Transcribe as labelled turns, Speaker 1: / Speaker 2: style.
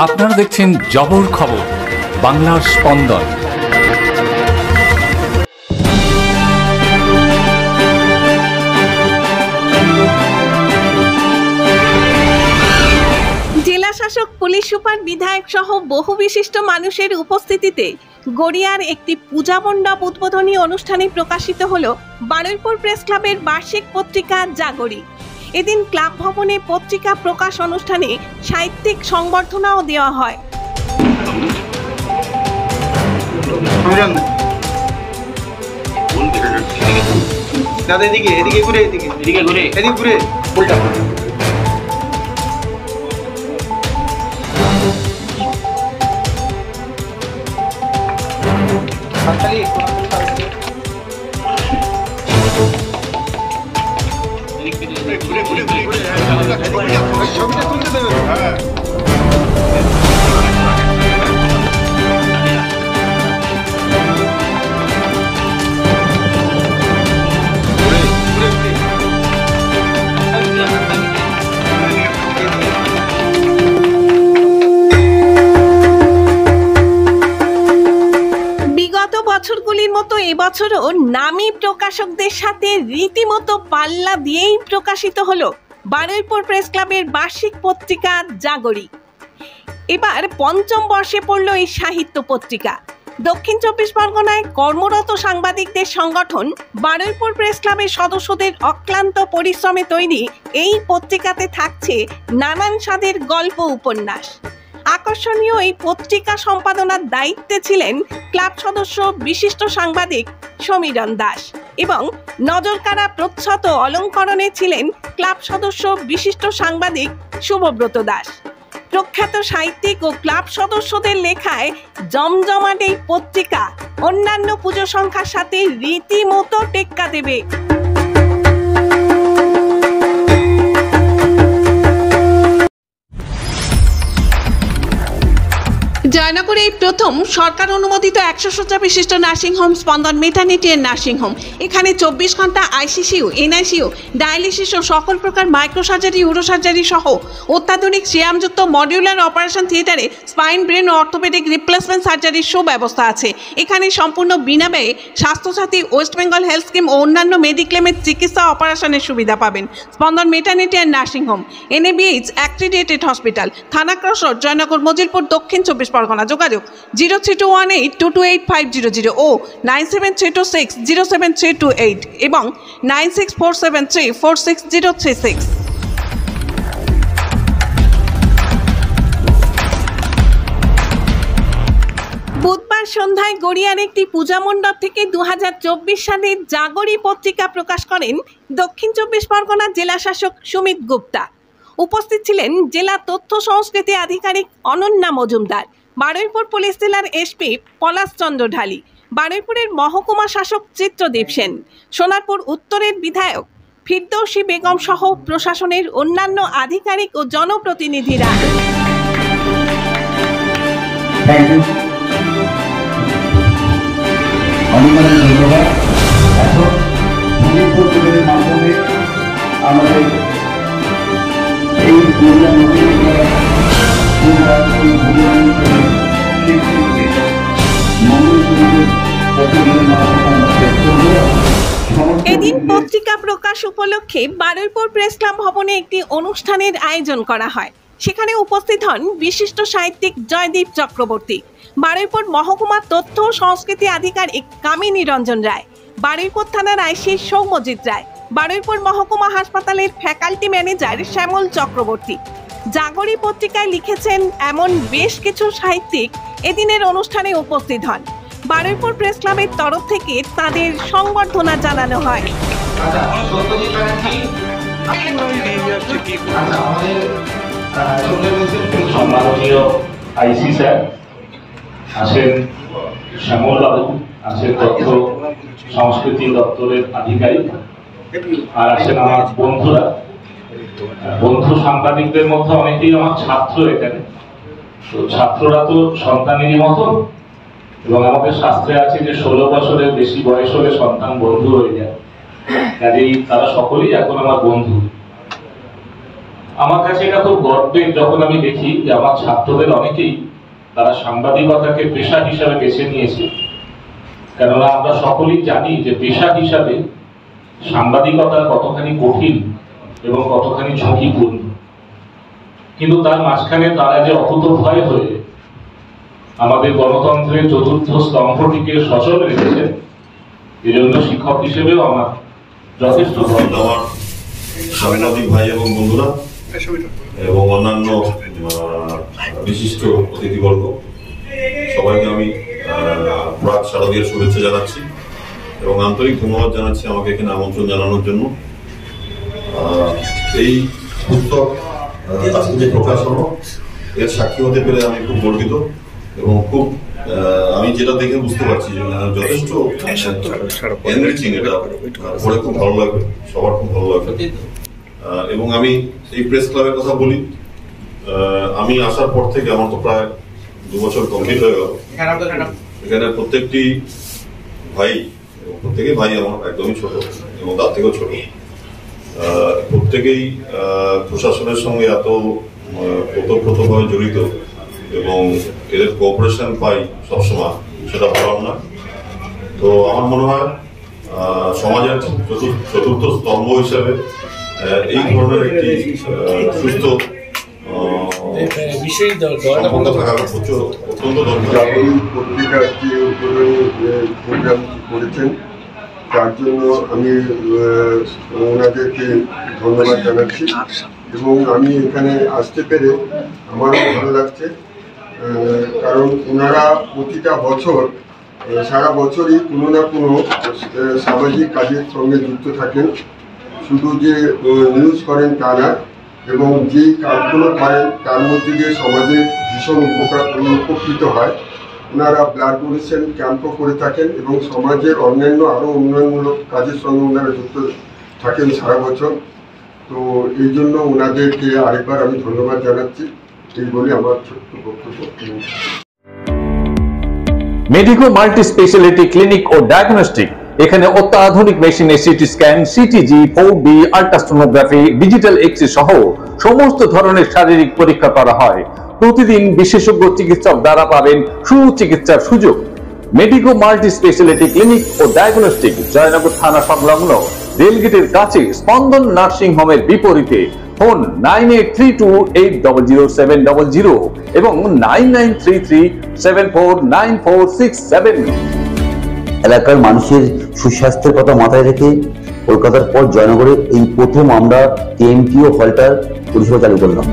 Speaker 1: আপনারা দেখছেন জবর খবর, বাংলার স্পন্দন।
Speaker 2: জেলা শাসক, পুলিশ সুপার, বিধায়ক সহ বহু বিশিষ্ট মানুষের উপস্থিতিতে গড়িয়ার একটি পূজা মণ্ডপ উদ্বোধনী অনুষ্ঠানে প্রকাশিত হল বারুইপুর প্রেস ক্লাবের বার্ষিক পত্রিকা জাগরি। এদিন ক্লাব ভবনে পত্রিকা প্রকাশ অনুষ্ঠানে সাহিত্যিক সংবর্ধনাও দেওয়া হয়। বছরগুলির মতো এবছরও নামী প্রকাশকদের সাথে রীতিমতো পাল্লা দিয়েই প্রকাশিত হলো বারুইপুর প্রেস ক্লাবের বার্ষিক পত্রিকা জাগরি। এবার পঞ্চম বর্ষে পড়ল এই সাহিত্য পত্রিকা। দক্ষিণ চব্বিশ পরগনায় কর্মরত সাংবাদিকদের সংগঠন বারুইপুর প্রেস ক্লাবের সদস্যদের অক্লান্ত পরিশ্রমে তৈরি এই পত্রিকাতে থাকছে নানান স্বাদের গল্প, উপন্যাস। আকর্ষণীয় এই পত্রিকা সম্পাদনার দায়িত্বে ছিলেন ক্লাব সদস্য বিশিষ্ট সাংবাদিক সমীরণ দাস এবং নজরকাড়া প্রচ্ছদ অলঙ্করণে ছিলেন ক্লাব সদস্য বিশিষ্ট সাংবাদিক শুভব্রত দাস। প্রখ্যাত সাহিত্যিক ও ক্লাব সদস্যদের লেখায় জমজমাট এই পত্রিকা অন্যান্য পুজো সংখ্যার সাথে রীতিমতো টেক্কা দেবে। জয়নগরে এই প্রথম সরকার অনুমোদিত 100 শয্যা বিশিষ্ট নার্সিংহোম স্পন্দন মেটার্নিটি এন্ড নার্সিংহোম। এখানে 24 ঘন্টা আইসিসিউ, এনআইসিউ, ডায়ালিসিস ও সকল প্রকার মাইক্রোসার্জারি, ইউরোসার্জারি সহ অত্যাধুনিক শ্যামযুক্ত মডিউলার অপারেশন থিয়েটারে স্পাইন, ব্রেন ও অর্থোপেডিক রিপ্লেসমেন্ট সার্জারির সুব্যবস্থা আছে। এখানে সম্পূর্ণ বিনা ব্যয়ে Swasthyasathi, West Bengal health scheme ও অন্যান্য মেডিক্লেমের চিকিৎসা অপারেশনের সুবিধা পাবেন। Spandan maternity and nursing home, NABH accredited hospital, Thana cross road, Joynagar, Majilpur, Dakshin 24 Pargana. যোগাযোগ 0321822850 ও 9732607328 এবং 9647346036। বুধবার সন্ধ্যায় গড়িয়ার একটি পূজা মণ্ডপ থেকে 2024 সালের জাগরি পত্রিকা প্রকাশ করেন দক্ষিণ 24 পরগনা জেলা শাসক সুমিত গুপ্তা। উপস্থিত ছিলেন জেলা তথ্য সংস্কৃতি আধিকারিক অনন্যা মজুমদার, বারুইপুর পুলিশ জেলার SP পলাশ চন্দ্র ঢালি, বারুইপুরের মহকুমা শাসক চিত্রদীপ সেন, সোনারপুর উত্তরের বিধায়ক ফিরদৌসী বেগম সহ প্রশাসনের অন্যান্য আধিকারিক ও জনপ্রতিনিধিরা। এদিন পত্রিকা প্রকাশ উপলক্ষে বারুইপুর প্রেস ক্লাব ভবনে একটি অনুষ্ঠানের আয়োজন করা হয়। সেখানে উপস্থিত হন বিশিষ্ট সাহিত্যিক জয়দীপ চক্রবর্তী, বারুইপুর মহকুমা তথ্য সংস্কৃতি আধিকারিক কামিনী রঞ্জন রায়, বারুইপুর থানার IC সৌম্যজিৎ রায়, বারুইপুর মহকুমা হাসপাতালের ফ্যাকাল্টি ম্যানেজার শ্যামল চক্রবর্তী। জাগরি পত্রিকায় লিখেছেন এমন বেশ কিছু সাহিত্যিক এদিনের অনুষ্ঠানে উপস্থিত হন। বারুইপুর প্রেস ক্লাবের তরফ থেকে তাদের সংবর্ধনা জানানো হয়।
Speaker 3: সম্মাননীয় IC স্যার আছেন, শ্যামল বাবু আছেন তথ্য সংস্কৃতি দপ্তরের আধিকারিক, আর আছেন আমার বন্ধুরা, বন্ধু সাংবাদিকদের মধ্যে অনেকেই আমার ছাত্র এখানে। তো ছাত্ররা তো সন্তানেরই মতো, এবং আমাদের শাস্ত্রে আছে যে 16 বছরের বেশি বয়স হলে সন্তান বন্ধু হয়ে যায়, কাজেই তারা সকলেই এখন আমার বন্ধু। আমার কাছে এটা খুব গর্বের যখন আমি দেখি যে আমার ছাত্রদের অনেকেই তারা সাংবাদিকতাকে পেশা হিসাবে বেছে নিয়েছে। কেননা আমরা সকলেই জানি যে পেশা হিসাবে সাংবাদিকতা কতখানি কঠিন এবং কতখানি ঝুঁকিপূর্ণ, কিন্তু তার মাঝখানে তারা যে অকুতোভয় হয়ে আমাদের গণতন্ত্রের চতুর্থ স্তম্ভটিকে সচল রেখেছেন, এজন্য শিক্ষক হিসেবেও আমার যথেষ্ট
Speaker 4: আমার সাংবাদিক ভাই এবং বন্ধুরা এবং অন্যান্য বিশিষ্ট অতিথিবর্গ, সবাইকে আমি প্রাক শারদীয়ার শুভেচ্ছা জানাচ্ছি এবং আন্তরিক ধন্যবাদ জানাচ্ছি আমাকে এখানে আমন্ত্রণ জানানোর জন্য। এই পুস্তক আজকে যে প্রকাশ হলো এর সাক্ষী হতে পেরে আমি খুব গর্বিত এবং খুব আমি যেটা দেখে বুঝতে পারছি যথেষ্ট এনরিচিং, এটা পড়ে খুব ভালো লাগবে, সবার খুব ভালো লাগবে। এবং আমি এই প্রেস ক্লাবের কথা বলি, আমি আসার পর থেকে আমার তো প্রায় 2 বছর কমপ্লিট হয়ে গেল। এখানে প্রত্যেকটি ভাই এবং প্রত্যেকেই ভাই আমার একদমই ছোট এবং তার থেকেও ছোট, প্রত্যেকেই প্রশাসনের সঙ্গে এত ওতপ্রোতভাবে জড়িত এবং এদের কোঅপারেশন পাই সবসময়, সেটা ভালো না। তো আমার মনে হয় সমাজের চতুর্থ স্তম্ভ হিসাবে এই ধরনের একটি সুস্থ সম্বন্ধ থাকা অত্যন্ত দরকার।
Speaker 5: পত্রিকার যে প্রোগ্রাম করেছেন তার জন্য আমি ওনাদেরকে ধন্যবাদ জানাচ্ছি এবং আমি এখানে আসতে পেরে আমারও ভালো লাগছে, কারণ ওনারা প্রতিটা বছর সারা বছরই কোনো না কোনো সামাজিক কাজের সঙ্গে যুক্ত থাকেন। শুধু যে নিউজ করেন তা না, এবং যেই কাজগুলো করেন তার মধ্যে দিয়ে সমাজে ভীষণ উপকৃত হয়। ওনারা ব্লাড ডোনেশন ক্যাম্পও করে থাকেন এবং সমাজের অন্যান্য আরও উন্নয়নমূলক কাজের সঙ্গে ওনারা যুক্ত থাকেন সারা বছর। তো এই জন্য ওনাদেরকে আরেকবার আমি ধন্যবাদ জানাচ্ছি। এই বলে আমার ছোট্ট বক্তব্য।
Speaker 1: মেডিকো মাল্টি স্পেশালিটি ক্লিনিক ও ডায়াগনস্টিক, এখানে অত্যাধুনিক মেশিনে CT scan, CTG, 4D, ultrasonography, digital X-ray সহ সমস্ত ধরনের শারীরিক পরীক্ষা করা হয়। প্রতিদিন বিশেষজ্ঞ চিকিৎসক দ্বারা পাবেন সুচিকিৎসার সুযোগ। মেডিকো মাল্টি স্পেশালিটি ক্লিনিক ও ডায়াগনস্টিক, জয়নগর থানা সংলগ্ন রেলগেটের কাছে, স্পন্দন নার্সিং হোমের বিপরীতে। ফোন 9832800700 এবং 9933749467।
Speaker 6: এলাকার মানুষের সুস্বাস্থ্যের কথা মাথায় রেখে কলকাতার পর জয়নগরে এই প্রথম আমরা TMT ও হল্টার পরিষেবা চালু করলাম।